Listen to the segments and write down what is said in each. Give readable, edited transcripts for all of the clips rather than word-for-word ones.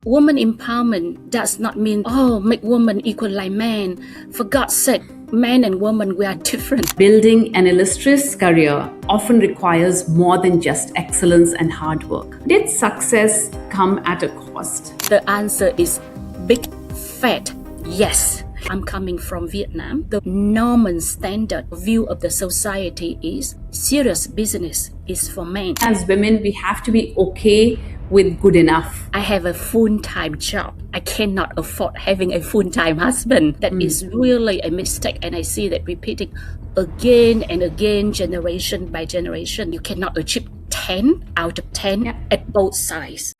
Woman empowerment does not mean, make woman equal like man. For God's sake, man and woman, we are different. Building an illustrious career often requires more than just excellence and hard work. Did success come at a cost? The answer is big, fat, yes. I'm coming from Vietnam. The normal standard view of the society is serious business is for men. As women, we have to be okay with good enough. I have a full-time job. I cannot afford having a full-time husband. That is really a mistake, and I see that repeating again and again, generation by generation. You cannot achieve 10 out of 10 at both sides.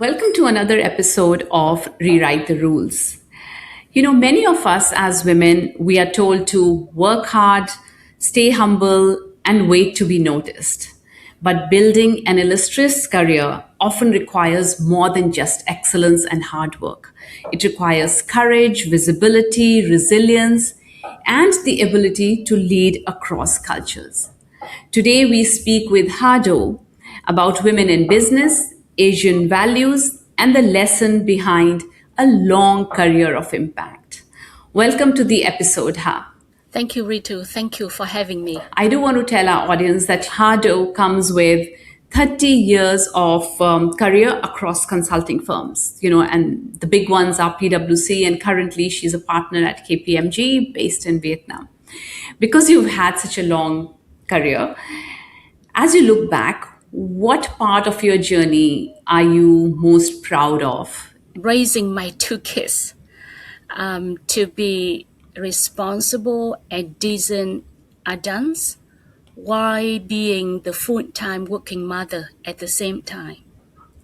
Welcome to another episode of Rewrite the Rules. You know, many of us as women, we are told to work hard, stay humble, and wait to be noticed. But building an illustrious career often requires more than just excellence and hard work. It requires courage, visibility, resilience, and the ability to lead across cultures. Today, we speak with Hado about women in business, Asian values, and the lesson behind a long career of impact. Welcome to the episode, Ha. Thank you, Ritu. Thank you for having me. I do want to tell our audience that Hado comes with 30 years of career across consulting firms, and the big ones are PwC, and currently she's a partner at KPMG based in Vietnam. Because you've had such a long career, as you look back, what part of your journey are you most proud of? Raising my two kids to be responsible and decent adults while being the full-time working mother at the same time.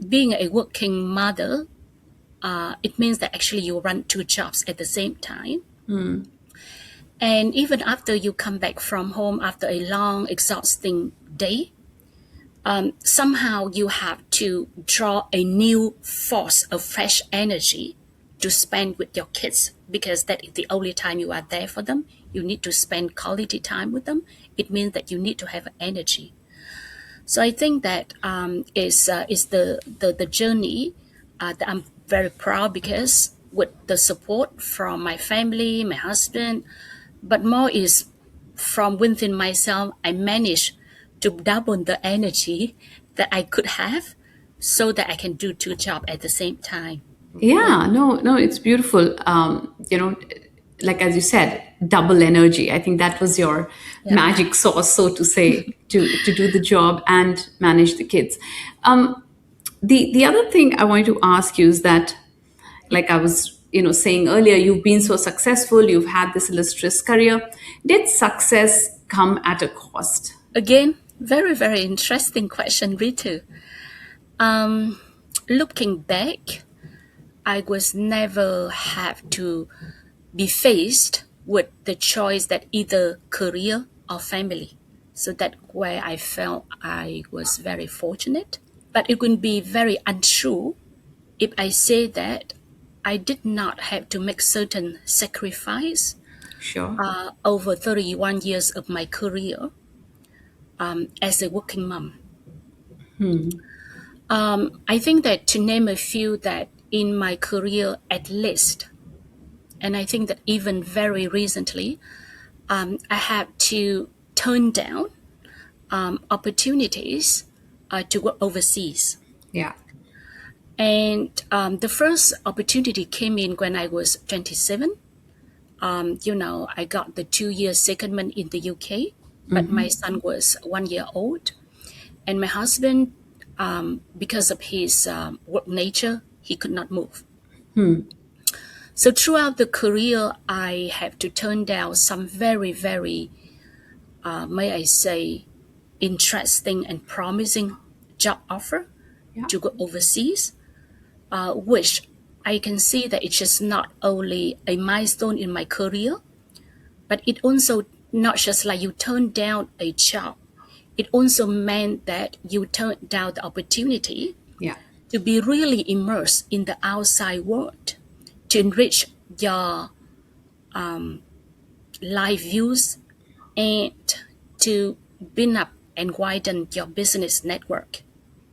Being a working mother, it means that actually you run two jobs at the same time. And even after you come back from home after a long, exhausting day, somehow you have to draw a new force of fresh energy to spend with your kids, because that is the only time you are there for them. You need to spend quality time with them. It means that you need to have energy. So I think that is the journey that I'm very proud, because with the support from my family, my husband, but more is from within myself, I managed to double the energy that I could have so that I can do two jobs at the same time. Yeah, no, it's beautiful. Like as you said, double energy. I think that was your magic sauce, so to say, to do the job and manage the kids. The other thing I wanted to ask you is that, like I was saying earlier, you've been so successful, you've had this illustrious career. Did success come at a cost? Again, very, very interesting question, Ritu. Looking back, I was never have to be faced with the choice that either career or family. So that's where I felt I was very fortunate. But it would be very untrue if I say that I did not have to make certain sacrifice over 31 years of my career as a working mom. I think that to name a few, that in my career at least, and I think that even very recently, I had to turn down opportunities to work overseas. Yeah. And the first opportunity came in when I was 27. I got the 2-year secondment in the UK, but my son was 1 year old. And my husband, because of his work nature, he could not move. So throughout the career, I have to turn down some very, very, may I say, interesting and promising job offer to go overseas, which I can see that it's just not only a milestone in my career, but it also not just like you turn down a job. It also meant that you turn down the opportunity to be really immersed in the outside world, to enrich your life views, and to build up and widen your business network.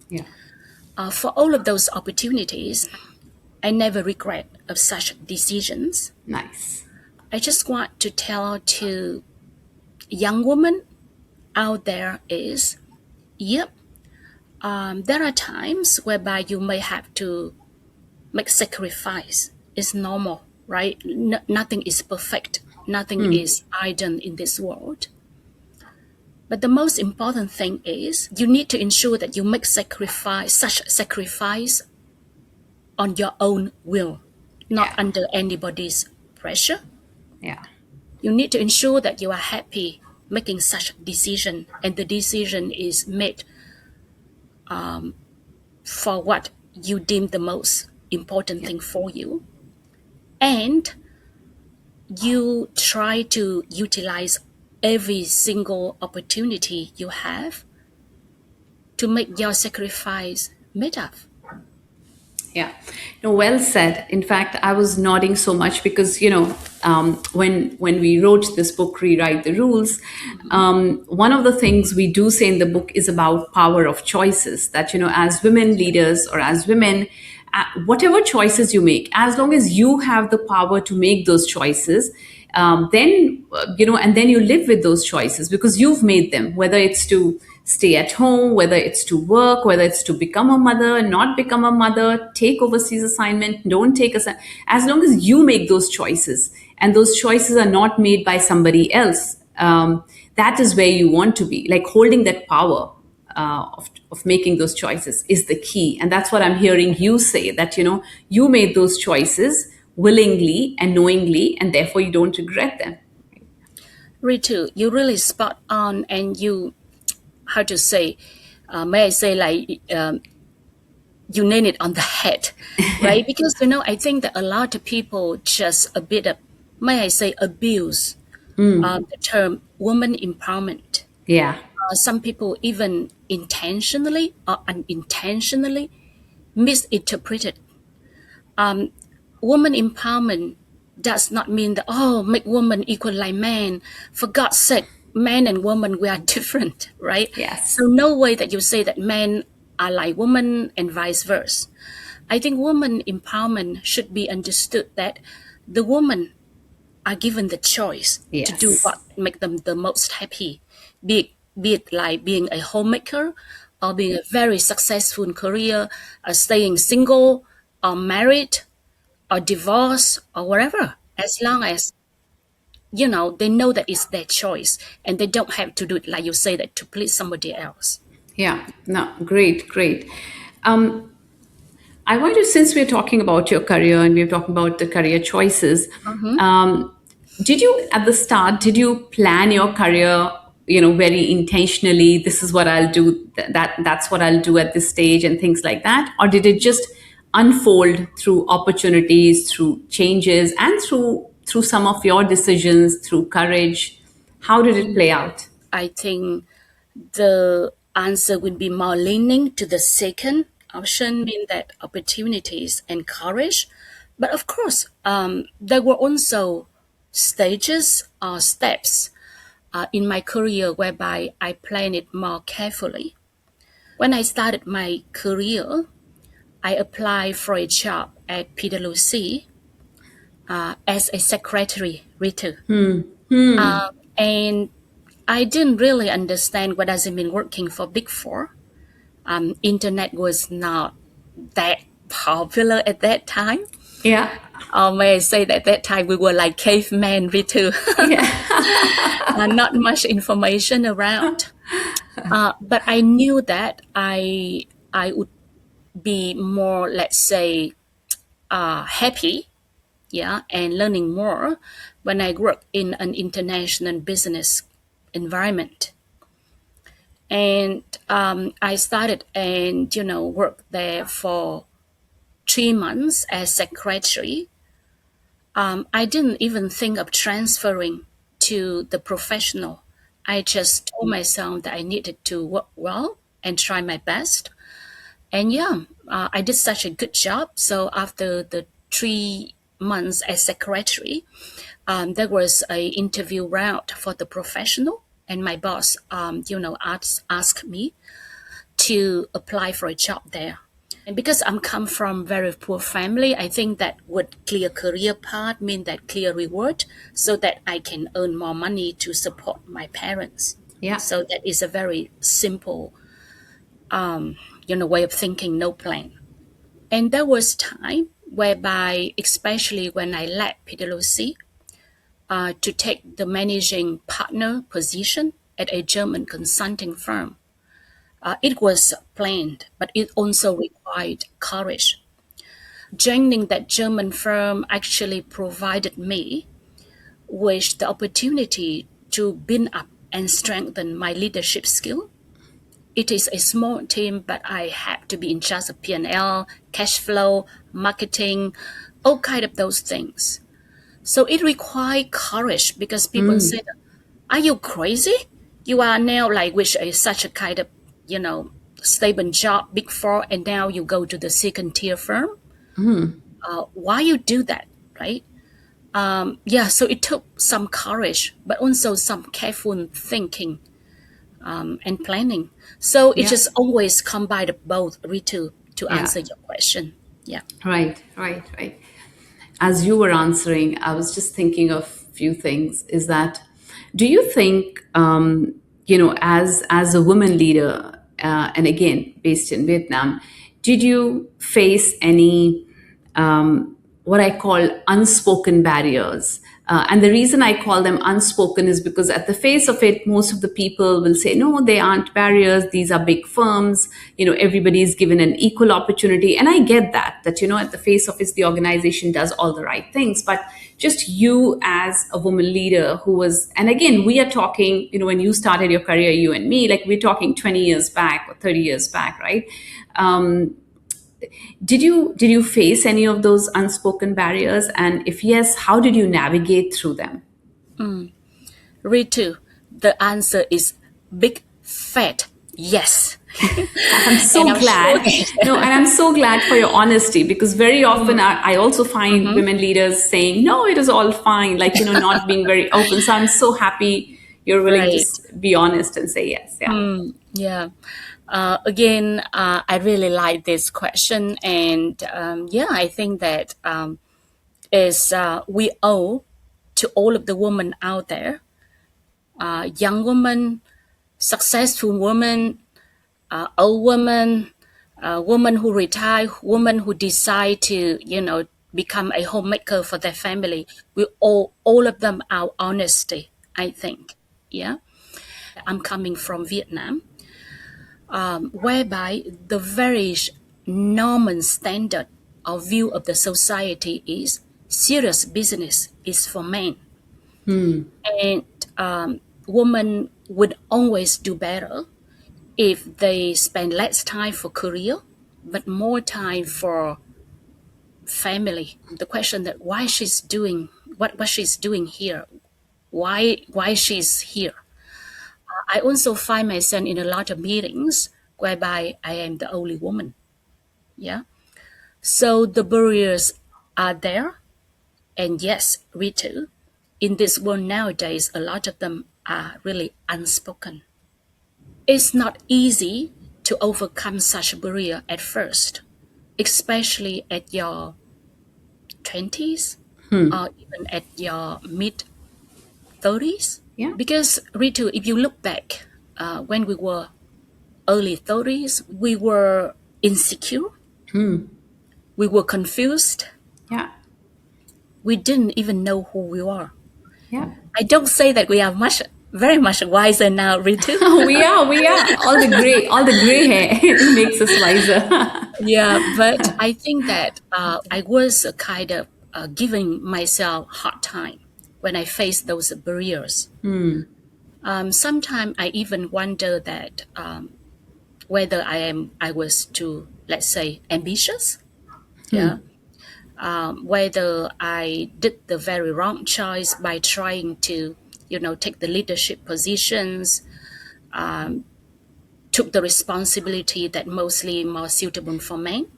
Yeah. For all of those opportunities, I never regret of such decisions. Nice. I just want to tell to young women out there is, yep, there are times whereby you may have to make sacrifice. It's normal, right? Nothing is perfect. Nothing is ideal in this world. But the most important thing is you need to ensure that you make such sacrifice on your own will, not Yeah. under anybody's pressure. Yeah. You need to ensure that you are happy making such decision, and the decision is made for what you deem the most important Yeah. thing for you. And you try to utilize every single opportunity you have to make your sacrifice made up. Yeah, no, well said. In fact, I was nodding so much because when we wrote this book, rewrite the rules. One of the things we do say in the book is about power of choices. That as women leaders or as women, whatever choices you make, as long as you have the power to make those choices, then and then you live with those choices because you've made them. Whether it's to stay at home, whether it's to work, whether it's to become a mother, not become a mother, take overseas assignment, don't take as long as you make those choices and those choices are not made by somebody else, that is where you want to be. Like holding that power of making those choices is the key. And that's what I'm hearing you say, that you made those choices willingly and knowingly, and therefore you don't regret them. Ritu, you really spot on, and you, how to say, may I say, like, you nail it on the head, right? Because, I think that a lot of people just a bit of, may I say, abuse the term woman empowerment. Yeah. Some people even intentionally or unintentionally misinterpreted. Woman empowerment does not mean that, oh, make woman equal like man. For God's sake, man and woman, we are different, right? Yes. So no way that you say that men are like women and vice versa. I think woman empowerment should be understood that the woman are given the choice to do Yes. what make them the most happy, be it like being a homemaker or being a very successful career, or staying single or married or divorced or whatever, as long as they know that it's their choice and they don't have to do it like you say that to please somebody else. Yeah. No, great, great. um, I want to, since we're talking about your career and we're talking about the career choices, Mm-hmm. um, did you, at the start, did you plan your career, very intentionally? This is what I'll do. That's what I'll do at this stage, and things like that, or did it just unfold through opportunities, through changes, and through some of your decisions, through courage? How did it play out? I think the answer would be more leaning to the second option, being that opportunities and courage. But of course, there were also stages or steps in my career whereby I planned it more carefully. When I started my career, I applied for a job at PwC as a secretary, Ritu. And I didn't really understand what does it mean working for Big Four. Internet was not that popular at that time. Yeah. Or may I say that at that time we were like cavemen, Ritu. Yeah. Not much information around. But I knew that I would be more, let's say, happy, yeah, and learning more when I work in an international business environment. And I started and worked there for 3 months as secretary. I didn't even think of transferring to the professional. I just told myself that I needed to work well and try my best. And yeah, I did such a good job. So after the 3 months as secretary, There was a interview round for the professional, and my boss, asked me to apply for a job there. And because I'm come from very poor family, I think that would clear career path mean that clear reward, so that I can earn more money to support my parents. Yeah. So that is a very simple, way of thinking, no plan. And there was time whereby, especially when I left PwC, to take the managing partner position at a German consulting firm. It was planned, but it also required courage. Joining that German firm actually provided me with the opportunity to build up and strengthen my leadership skill. It is a small team, but I had to be in charge of P&L, cash flow, marketing, all kind of those things. So it required courage because people said, "Are you crazy? You are now like with such a kind of, stable job, big four, and now you go to the second tier firm. Why you do that, right?" Yeah, so it took some courage, but also some careful thinking and planning. So it Yeah. just always combined both, Ritu, to Yeah. answer your question. Yeah. Right, right, right. As you were answering, I was just thinking of few things. Is that, do you think, as a woman leader, and again based in Vietnam, did you face any what I call unspoken barriers? And the reason I call them unspoken is because at the face of it, most of the people will say, no, they aren't barriers. These are big firms. Everybody is given an equal opportunity. And I get that, at the face of it, the organization does all the right things. But just you as a woman leader who was, and again, we are talking, when you started your career, you and me, like we're talking 20 years back or 30 years back, right? Did you face any of those unspoken barriers? And if yes, how did you navigate through them? Ritu, the answer is big fat yes. I'm And so I'm sure glad. No, and I'm so glad for your honesty, because very often I also find Mhm. women leaders saying, no, it is all fine, like, not being very open. So I'm so happy you're willing to Right. be honest and say yes. Yeah. Yeah. Again, I really like this question. And yeah, I think that is we owe to all of the women out there, young women, successful women, old women, women who retire, women who decide to, become a homemaker for their family. We all of them our honesty, I think. Yeah. I'm coming from Vietnam, whereby the very normal standard or view of the society is serious business is for men. And women would always do better if they spend less time for career, but more time for family. The question that why she's doing what she's doing here, why she's here. I also find myself in a lot of meetings whereby I am the only woman. Yeah. So the barriers are there. And yes, we too. In this world nowadays, a lot of them are really unspoken. It's not easy to overcome such a barrier at first, especially at your 20s or even at your mid 30s. Yeah. Because, Ritu, if you look back, when we were early 30s, we were insecure, we were confused, Yeah. we didn't even know who we were. Yeah. I don't say that we are very much wiser now, Ritu. We are. All the gray hair makes us wiser. Yeah, but I think that I was kind of giving myself hard time when I faced those barriers. Sometimes I even wonder that whether I was too, let's say, ambitious. Yeah. Whether I did the very wrong choice by trying to, take the leadership positions, took the responsibility that mostly more suitable for men.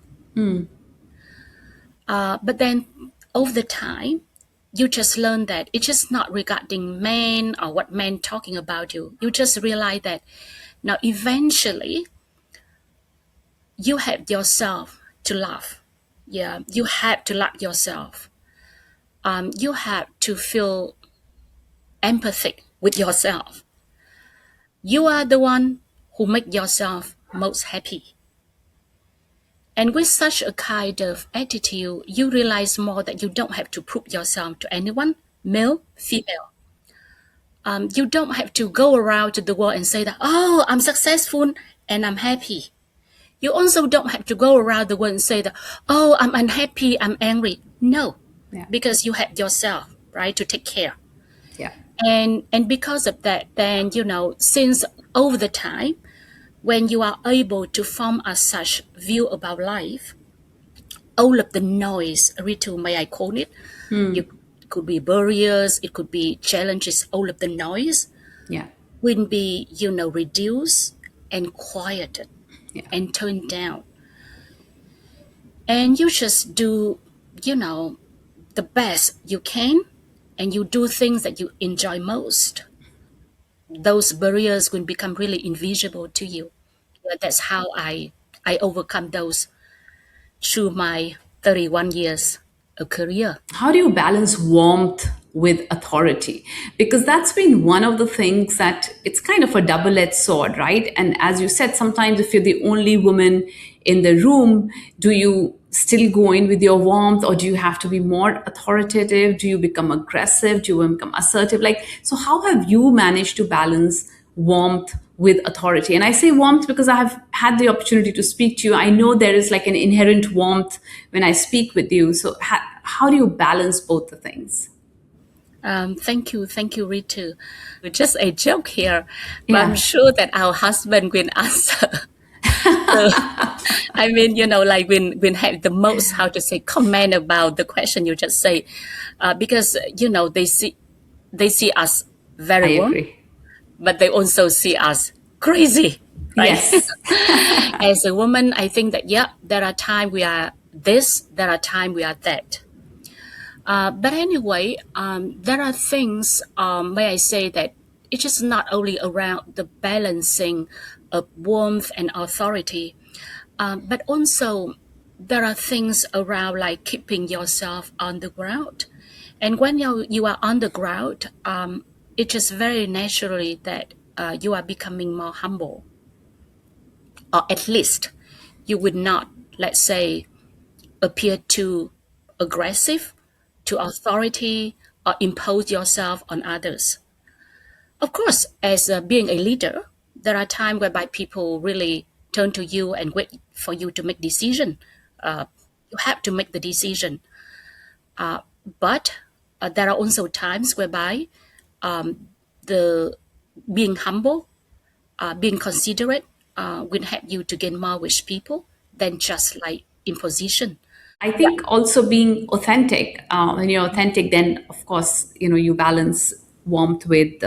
But then over the time, you just learn that it's just not regarding men or what men talking about you. You just realize that now eventually you have yourself to love. Yeah, you have to love yourself. You have to feel empathic with yourself. You are the one who make yourself most happy. And with such a kind of attitude, you realize more that you don't have to prove yourself to anyone, male, female. You don't have to go around to the world and say that, oh, I'm successful and I'm happy. You also don't have to go around the world and say that, oh, I'm unhappy, I'm angry. No, Yeah. because you have yourself, right, to take care. Yeah. And because of that, then, since over the time, when you are able to form a such view about life, all of the noise, Ritu, may I call it, you it could be barriers, it could be challenges, all of the noise Yeah. will be, reduced and quieted Yeah. and turned down. And you just do, the best you can, and you do things that you enjoy most. Those barriers will become really invisible to you. Yeah, that's how I overcome those through my 31 years of career. How do you balance warmth with authority? Because that's been one of the things that it's kind of a double-edged sword, right? And as you said, sometimes if you're the only woman in the room, do you still go in with your warmth, or do you have to be more authoritative? Do you become aggressive? Do you become assertive? Like, so how have you managed to balance warmth with authority? And I say warmth because I've had the opportunity to speak to you. I know there is like an inherent warmth when I speak with you. So how do you balance both the things? Thank you, Ritu. Just a joke here, but I'm Yeah, sure that our husband will answer. So, I mean, like when have the most, how to say, comment about the question you just say, because they see us I very warm, agree. but they also see us crazy, right? Yes. As a woman, I think that yeah, there are times we are this, there are times we are that. But anyway, there are things where I say that it's just not only around the balancing of warmth and authority, but also there are things around like keeping yourself on the ground. And when you are on the ground, it's just very naturally that you are becoming more humble, or at least you would not, let's say, appear too aggressive, to authority, or impose yourself on others. Of course, as being a leader, there are times whereby people really turn to you and wait for you to make decision. Uh, you have to make the decision. Uh, but there are also times whereby the being humble, being considerate, will help you to gain more with people than just like imposition. I Yeah. think also being authentic. When you're authentic, then of course you balance warmth with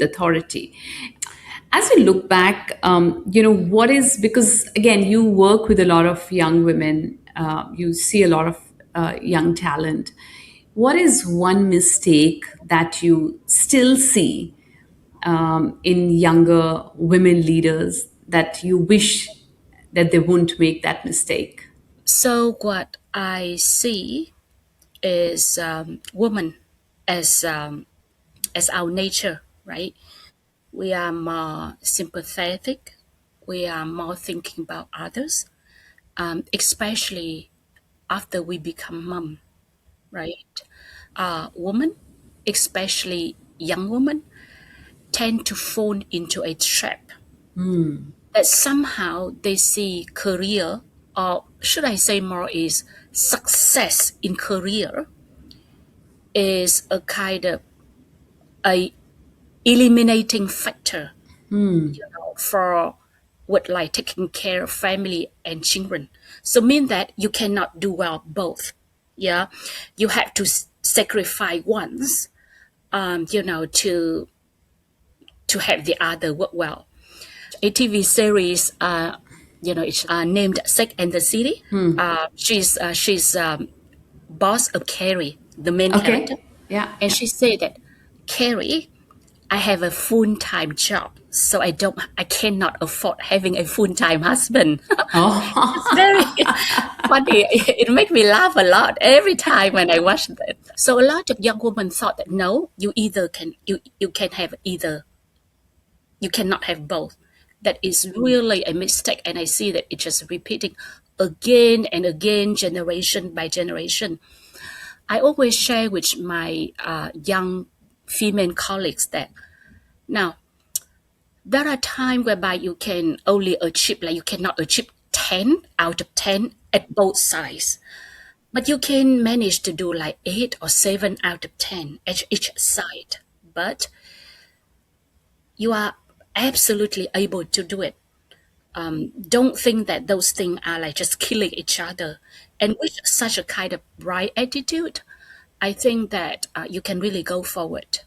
authority. As you look back, what is, because again, you work with a lot of young women, you see a lot of young talent. What is one mistake that you still see in younger women leaders that you wish that they wouldn't make that mistake? So what I see is woman as our nature, right? We are more sympathetic. We are more thinking about others, especially after we become mom, right? Women, especially young women, tend to fall into a trap that somehow they see career, or should I say more is success in career, is a kind of a eliminating factor for what like taking care of family and children. So mean that you cannot do well both. Yeah, you have to sacrifice once, to have the other work well. A TV series, it's named Sex and the City. She's boss of Carrie, the main Okay. character. Yeah. And Yeah. she said that, Carrie, I have a full-time job, so I cannot afford having a full-time husband. It's very Oh. funny. It makes me laugh a lot every time when I watch that. So a lot of young women thought that no, you can have either, you cannot have both. That is really a mistake, and I see that it's just repeating again and again, generation by generation. I always share with my young female colleagues that now there are times whereby you can only achieve, like you cannot achieve 10 out of 10 at both sides, but you can manage to do like 8 or 7 out of 10 at each side. But you are absolutely able to do it. Don't think that those things are like just killing each other. And with such a kind of right attitude, I think that you can really go forward.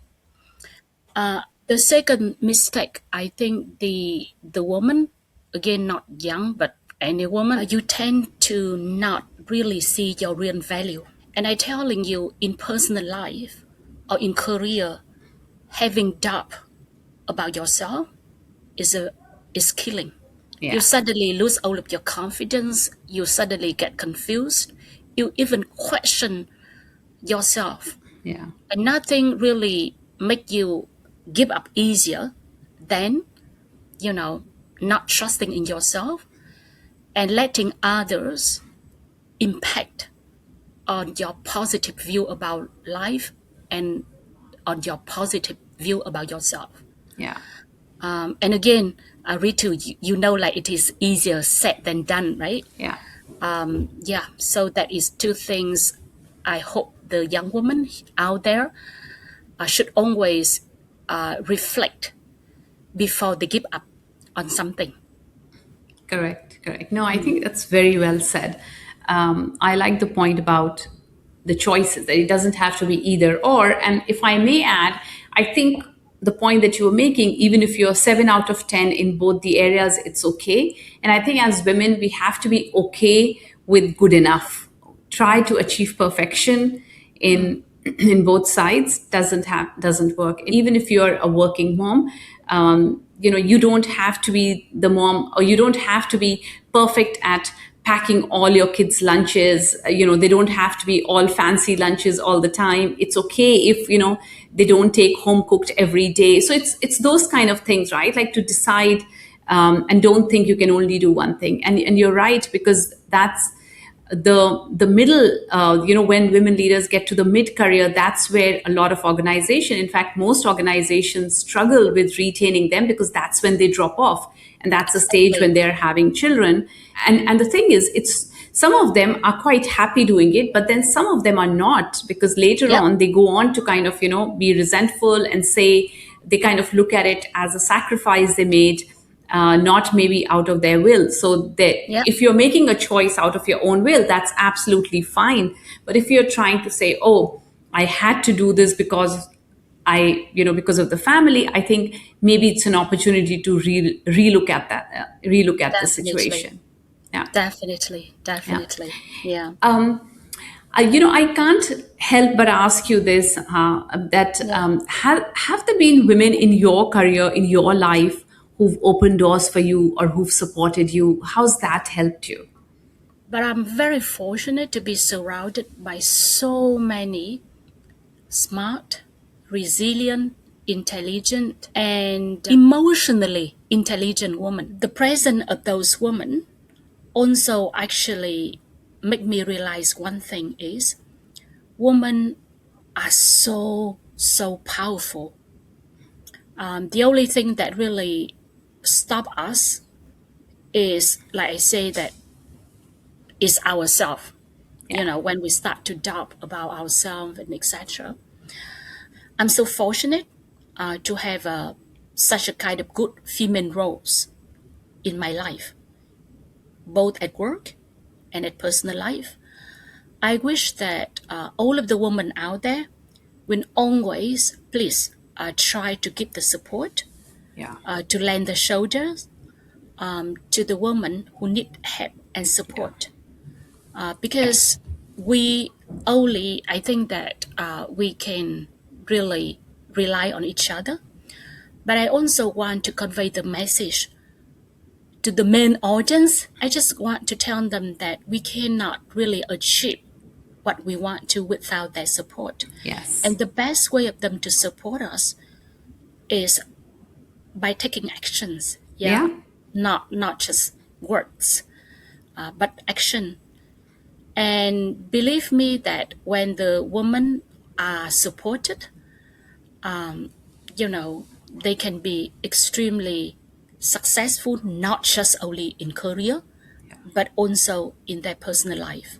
The second mistake, I think the woman, again not young but any woman, you tend to not really see your real value. And I telling you, in personal life or in career, having doubt about yourself is a is killing. You Yeah. suddenly lose all of your confidence. You suddenly get confused. You even question yourself. Yeah. And nothing really make you give up easier than, you know, not trusting in yourself and letting others impact on your positive view about life and on your positive view about yourself. Yeah. And again, Ritu, you know, like it is easier said than done, right? Yeah. Yeah, so that is two things I hope the young woman out there should always reflect before they give up on something. Correct, correct. No, I think that's very well said. I like the point about the choices, that it doesn't have to be either or. And if I may add, I think the point that you were making, even if you're 7 out of 10 in both the areas, it's okay. And I think as women, we have to be okay with good enough. Try to achieve perfection Mm, in in both sides doesn't work. And even if you're a working mom, you don't have to be the mom, or you don't have to be perfect at packing all your kids lunches. They don't have to be all fancy lunches all the time. It's okay if they don't take home cooked every day. So it's those kind of things, right? Like to decide, and don't think you can only do one thing. And you're right, because that's the middle, when women leaders get to the mid career, that's where a lot of organization, in fact most organizations, struggle with retaining them, because that's when they drop off, and that's the stage when exactly. they're having children. And the thing is, it's some of them are quite happy doing it, but then some of them are not, because later Yep. on they go on to kind of be resentful and say, they kind of look at it as a sacrifice they made, not maybe out of their will. So that Yep. if you're making a choice out of your own will, that's absolutely fine. But if you're trying to say, oh, I had to do this because because of the family, I think maybe it's an opportunity to relook at that, relook at the Definitely. situation. Yeah. Definitely. Yeah. Definitely. Yeah. I can't help but ask you this: that Yeah. have there been women in your career, in your life, who've opened doors for you or who've supported you? How's that helped you? But I'm very fortunate to be surrounded by so many smart, resilient, intelligent, and emotionally intelligent women. The presence of those women also actually make me realize one thing is women are so powerful. The only thing that really stop us is, like I say, that is ourselves. Yeah. When we start to doubt about ourselves and etc. I'm so fortunate to have such a kind of good female roles in my life, both at work and at personal life. I wish that all of the women out there will always please try to give the support, Yeah. to lend the shoulders to the women who need help and Yeah. support. Yeah. Because we only, I think that we can really rely on each other. But I also want to convey the message to the main audience. I just want to tell them that we cannot really achieve what we want to without their support. Yes. And the best way of them to support us is by taking actions. Yeah, Yeah. not just words, but action. And believe me that when the women are supported, you know, they can be extremely successful, not just only in career, but also in their personal life.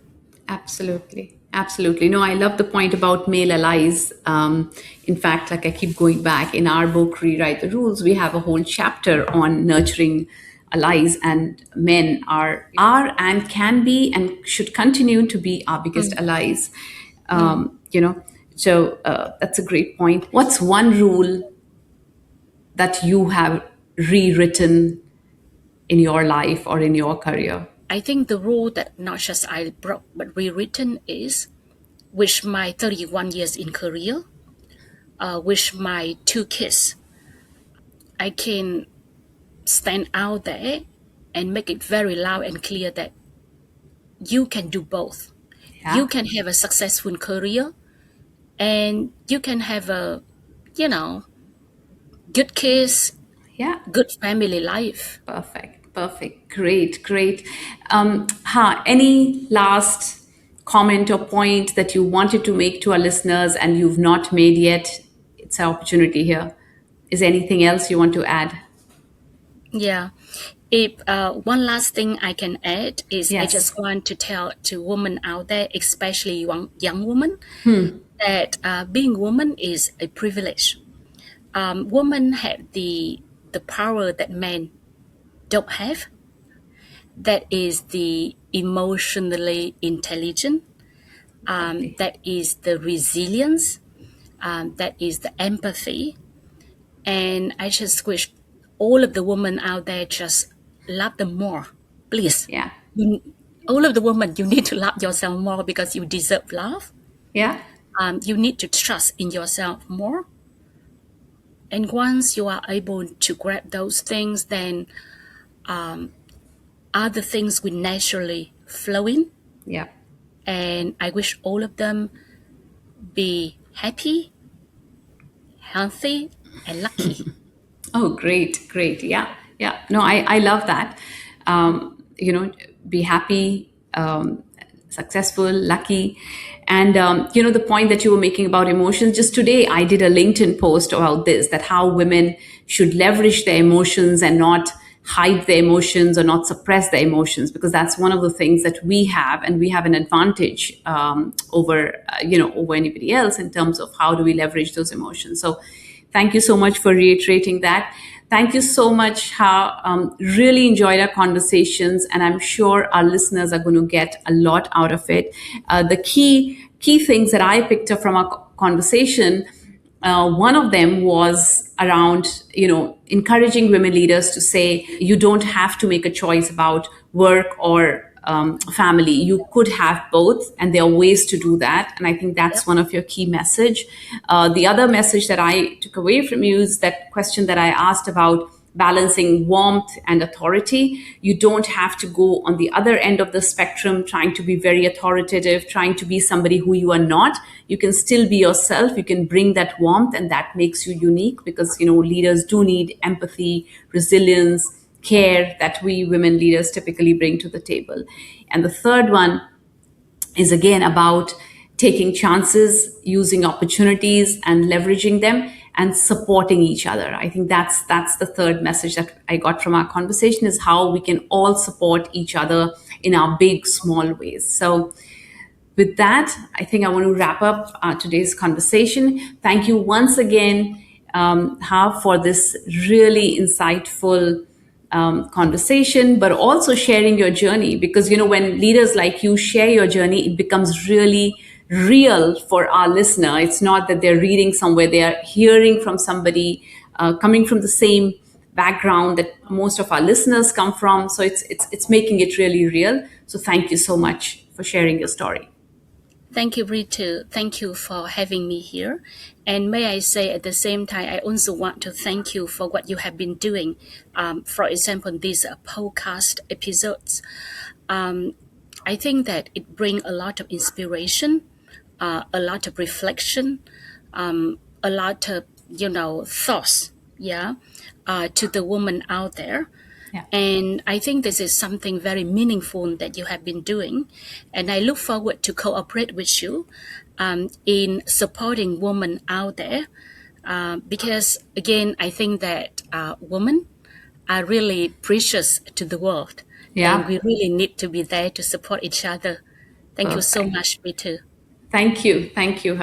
Absolutely. Absolutely. No, I love the point about male allies. In fact, like I keep going back in our book, Rewrite the Rules, we have a whole chapter on nurturing allies, and men are and can be and should continue to be our biggest Mm, allies. mm. That's a great point. What's one rule that you have rewritten in your life or in your career? I think the rule that not just I broke but rewritten is, with my 31 years in career, with my two kids, I can stand out there and make it very loud and clear that you can do both. You Yeah. can have a successful career and you can have a, you know, good kids, Yeah. good family life. Perfect. Perfect. Great. Great. Any last comment or point that you wanted to make to our listeners and you've not made yet? It's an opportunity here. Is there anything else you want to add? Yeah. If one last thing I can add is, I Yes. just want to tell to women out there, especially young women, that being woman is a privilege. Women have the power that men don't have. That is the emotionally intelligent. Lovely. That is the resilience. That is the empathy. And I just wish all of the women out there just love them more, please. Yeah. You, all of the women, you need to love yourself more because you deserve love. Yeah. You need to trust in yourself more. And once you are able to grab those things, then other things will naturally flow in. Yeah. And I wish all of them be happy, healthy, and lucky. Oh, great, great. Yeah, yeah. No, I love that. Be happy, successful, lucky. And, the point that you were making about emotions, just today I did a LinkedIn post about this, that how women should leverage their emotions and not hide their emotions or not suppress their emotions, because that's one of the things that we have, and we have an advantage over anybody else in terms of how do we leverage those emotions. So thank you so much for reiterating that. Thank you so much. Really enjoyed our conversations, and I'm sure our listeners are going to get a lot out of it. The key things that I picked up from our conversation, one of them was around, encouraging women leaders to say you don't have to make a choice about work or family. You could have both, and there are ways to do that. And I think Yep. that's one of your key message. The other message that I took away from you is that question that I asked about balancing warmth and authority. You don't have to go on the other end of the spectrum, trying to be very authoritative, trying to be somebody who you are not. You can still be yourself. You can bring that warmth, and that makes you unique, because leaders do need empathy, resilience, care that we women leaders typically bring to the table. And the third one is again about taking chances, using opportunities and leveraging them, and supporting each other. I think that's the third message that I got from our conversation, is how we can all support each other in our big small ways. So with that, I think I want to wrap up today's conversation. Thank you once again, for this really insightful conversation, but also sharing your journey. Because, when leaders like you share your journey, it becomes really real for our listener. It's not that they're reading somewhere, they are hearing from somebody coming from the same background that most of our listeners come from. So it's making it really real. So thank you so much for sharing your story. Thank you, Ritu. Thank you for having me here. And may I say at the same time, I also want to thank you for what you have been doing. For example, these podcast episodes. Um, I think that it brings a lot of inspiration, a lot of reflection, a lot of thoughts, yeah, to the woman out there. Yeah. And I think this is something very meaningful that you have been doing. And I look forward to cooperate with you in supporting women out there. Because again, I think that women are really precious to the world. And Yeah. we really need to be there to support each other. Thank you so Perfect. much, Ritu. Thank you. Thank you.